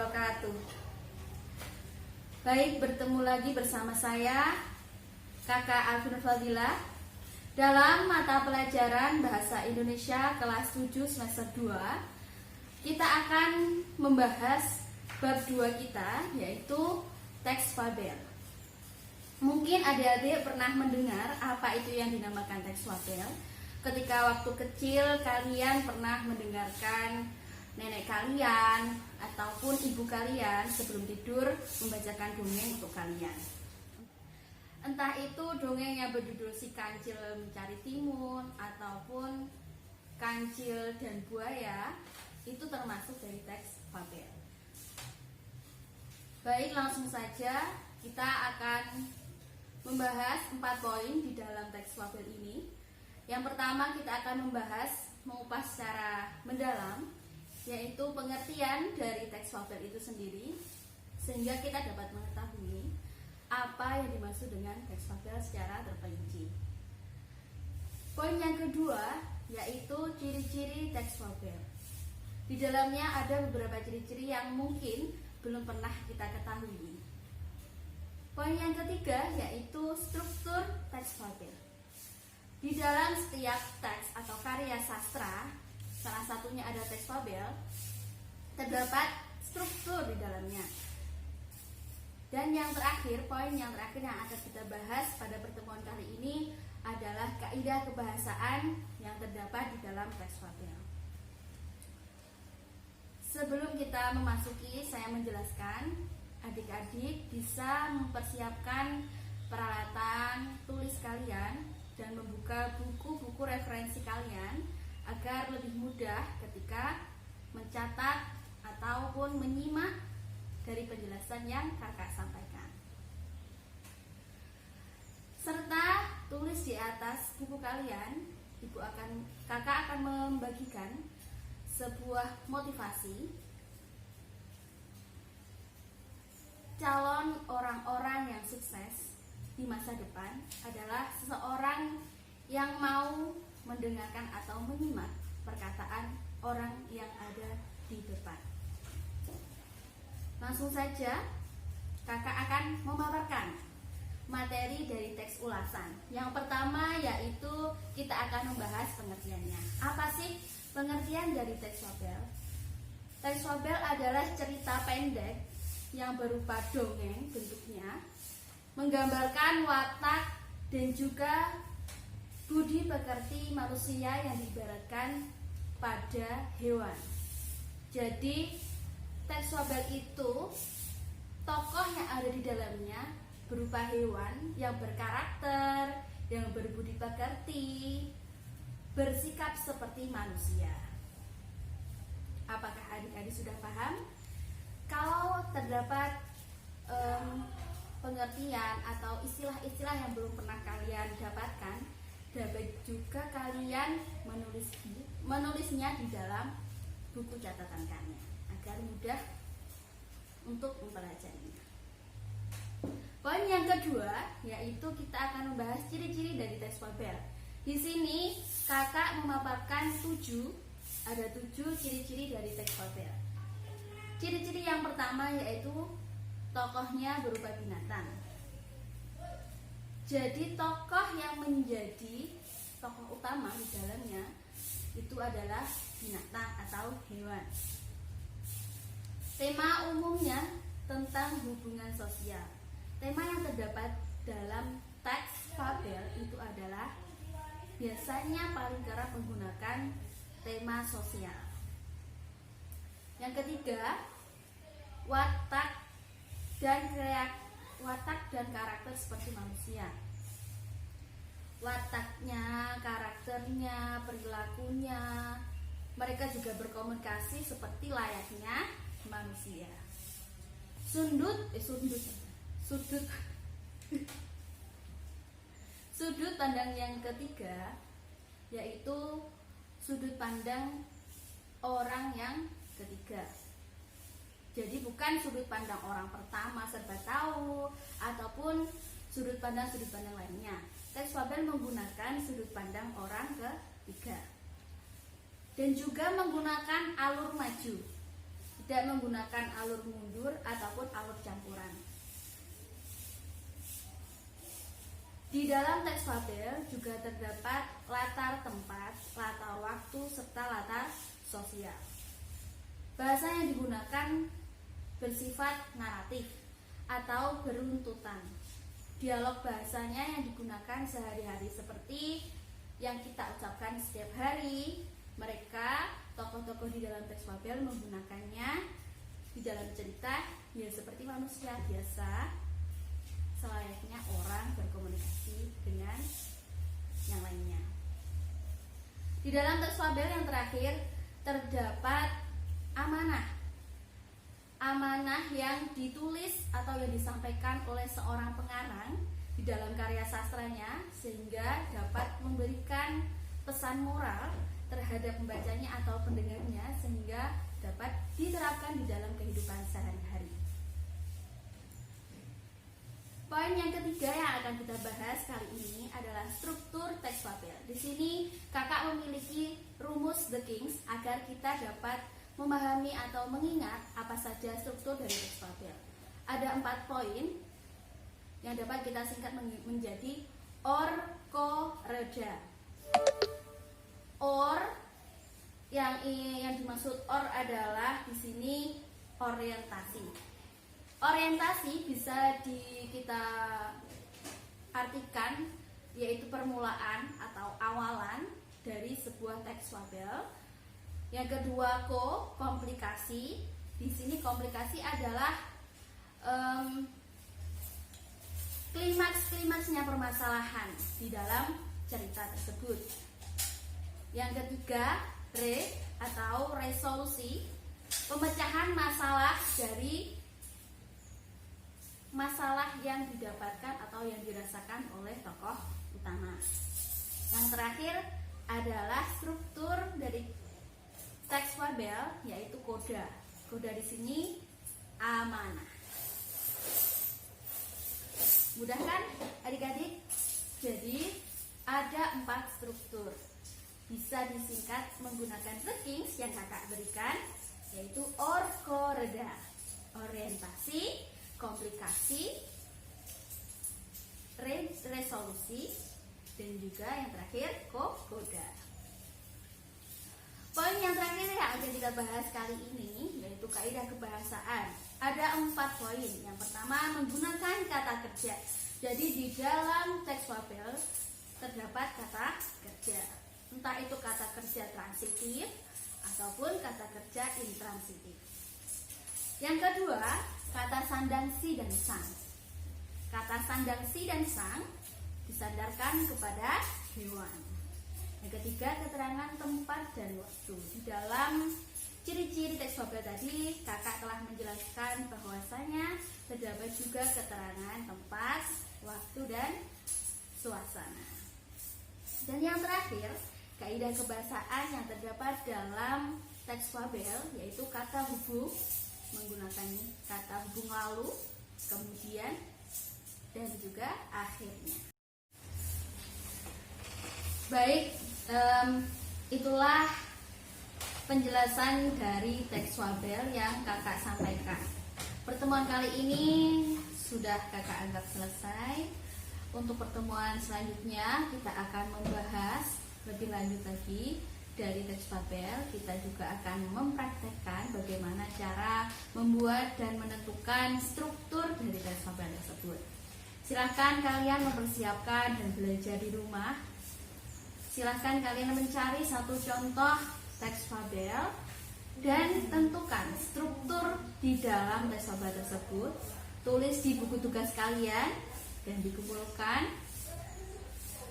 wabarakatuh. Baik, bertemu lagi bersama saya Kakak Alvin Fadila dalam mata pelajaran Bahasa Indonesia kelas 7 semester 2. Kita akan membahas bab 2 kita, yaitu teks fabel. Mungkin adik-adik pernah mendengar apa itu yang dinamakan teks fabel. Ketika waktu kecil kalian pernah mendengarkan nenek kalian ataupun ibu kalian sebelum tidur membacakan dongeng untuk kalian. Entah itu dongeng yang berjudul Si Kancil Mencari Timun ataupun Kancil dan Buaya, itu termasuk dari teks fabel. Baik, langsung saja kita akan membahas 4 poin di dalam teks fabel ini. Yang pertama, kita akan mengupas secara mendalam, yaitu pengertian dari teks fabel itu sendiri, sehingga kita dapat mengetahui apa yang dimaksud dengan teks fabel secara terperinci. Poin yang kedua yaitu ciri-ciri teks fabel. Di dalamnya ada beberapa ciri-ciri yang mungkin belum pernah kita ketahui. Poin yang ketiga yaitu struktur teks fabel. Di dalam setiap teks atau karya sastra, salah satunya ada teks fabel, terdapat struktur di dalamnya. Dan yang terakhir, poin yang terakhir yang akan kita bahas pada pertemuan kali ini adalah kaidah kebahasaan yang terdapat di dalam teks fabel. Sebelum kita memasuki, saya menjelaskan, adik-adik bisa mempersiapkan peralatan tulis kalian dan membuka buku-buku referensi kalian agar lebih mudah ketika mencatat ataupun menyimak dari penjelasan yang kakak sampaikan. Serta tulis di atas buku kalian, kakak akan membagikan sebuah motivasi calon orang-orang yang sukses di masa depan adalah seseorang yang mau mendengarkan atau menyimak perkataan orang yang ada di depan. Langsung saja, kakak akan memaparkan materi dari teks ulasan. Yang pertama yaitu kita akan membahas pengertiannya. Apa sih pengertian dari teks fabel? Teks fabel adalah cerita pendek yang berupa dongeng bentuknya, menggambarkan watak dan juga budi pekerti manusia yang diibaratkan pada hewan. Jadi teks fabel itu tokoh yang ada di dalamnya berupa hewan yang berkarakter, yang berbudi pekerti, bersikap seperti manusia. Apakah adik-adik sudah paham? Kalau terdapat pengertian atau istilah-istilah yang belum pernah kalian dapatkan, dapat juga kalian menulisnya di dalam buku catatan kalian agar mudah untuk mempelajarinya. Poin yang kedua yaitu kita akan membahas ciri-ciri dari teks fabel. Di sini kakak memaparkan 7 ciri-ciri dari teks fabel. Ciri-ciri yang pertama yaitu tokohnya berupa binatang. Jadi tokoh yang menjadi tokoh utama di dalamnya itu adalah binatang atau hewan. Tema umumnya tentang hubungan sosial. Tema yang terdapat dalam teks fabel itu adalah biasanya paling kerap menggunakan tema sosial. Yang ketiga, watak dan karakter seperti manusia. Wataknya, karakternya, perilakunya, mereka juga berkomunikasi seperti layaknya manusia. Sudut pandang yang ketiga yaitu sudut pandang orang yang ketiga. Jadi bukan sudut pandang orang pertama serba tahu ataupun sudut pandang lainnya. Teks fabel menggunakan sudut pandang orang ketiga dan juga menggunakan alur maju. tidak menggunakan alur mundur ataupun alur campuran. Di dalam teks fabel juga terdapat latar tempat, latar waktu, serta latar sosial. Bahasa yang digunakan bersifat naratif atau beruntutan. Dialog bahasanya yang digunakan sehari-hari seperti yang kita ucapkan setiap hari. Mereka, tokoh-tokoh di dalam teks fabel menggunakannya di dalam cerita ya seperti manusia biasa, selayaknya orang berkomunikasi dengan yang lainnya. Di dalam teks fabel yang terakhir terdapat amanah. Amanah yang ditulis atau yang disampaikan oleh seorang pengarang di dalam karya sastranya sehingga dapat memberikan pesan moral terhadap pembacanya atau pendengarnya sehingga dapat diterapkan di dalam kehidupan sehari-hari. Poin yang ketiga yang akan kita bahas kali ini adalah struktur teks fabel. Di sini kakak memiliki rumus The Kings agar kita dapat memahami atau mengingat apa saja struktur dari teks fabel. Ada 4 poin yang dapat kita singkat menjadi or-ko-reda. Or yang dimaksud or adalah di sini orientasi. Orientasi bisa kita artikan yaitu permulaan atau awalan dari sebuah teks fabel. Yang kedua komplikasi. Di sini komplikasi adalah klimaks-klimaksnya permasalahan di dalam cerita tersebut. Yang ketiga atau resolusi, pemecahan masalah dari masalah yang didapatkan atau yang dirasakan oleh tokoh utama. Yang terakhir adalah struktur dari teks fabel yaitu koda. Koda di sini amanah. Mudah kan adik-adik? Jadi ada 4 struktur. Bisa disingkat menggunakan The Kings yang kakak berikan, yaitu or-ko-reda, orientasi, komplikasi, resolusi, dan juga yang terakhir koda. Poin yang terakhir yang akan kita bahas kali ini yaitu kaidah kebahasaan. Ada 4 poin. Yang pertama menggunakan kata kerja. Jadi di dalam teks fabel terdapat kata kerja. Entah itu kata kerja transitif ataupun kata kerja intransitif. Yang kedua, kata sandang si dan sang. Kata sandang si dan sang disandarkan kepada hewan. Yang ketiga, keterangan tempat dan waktu. Di dalam ciri-ciri teks fabel tadi, kakak telah menjelaskan bahwasanya terdapat juga keterangan tempat, waktu, dan suasana. Dan yang terakhir, kaidah kebahasaan yang terdapat dalam teks fabel yaitu kata hubung, menggunakan kata hubung lalu, kemudian, dan juga akhirnya. Baik, itulah penjelasan dari teks fabel yang kakak sampaikan. Pertemuan kali ini sudah kakak anggap selesai. Untuk pertemuan selanjutnya kita akan membahas lebih lanjut lagi dari teks fabel. Kita juga akan mempraktekkan bagaimana cara membuat dan menentukan struktur dari teks fabel tersebut. Silahkan kalian mempersiapkan dan belajar di rumah. Silahkan kalian mencari satu contoh teks fabel dan tentukan struktur di dalam teks fabel tersebut. Tulis di buku tugas kalian dan dikumpulkan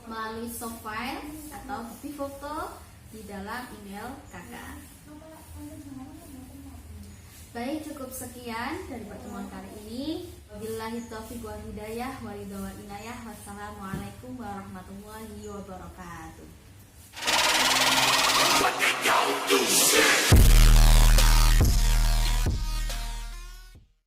melalui soft file atau bukti foto di dalam email kakak. Baik, cukup sekian dari pertemuan kali ini. Wabillahi taufiq wal hidayah wa ridha wal inayah. Wassalamualaikum warahmatullahi wabarakatuh.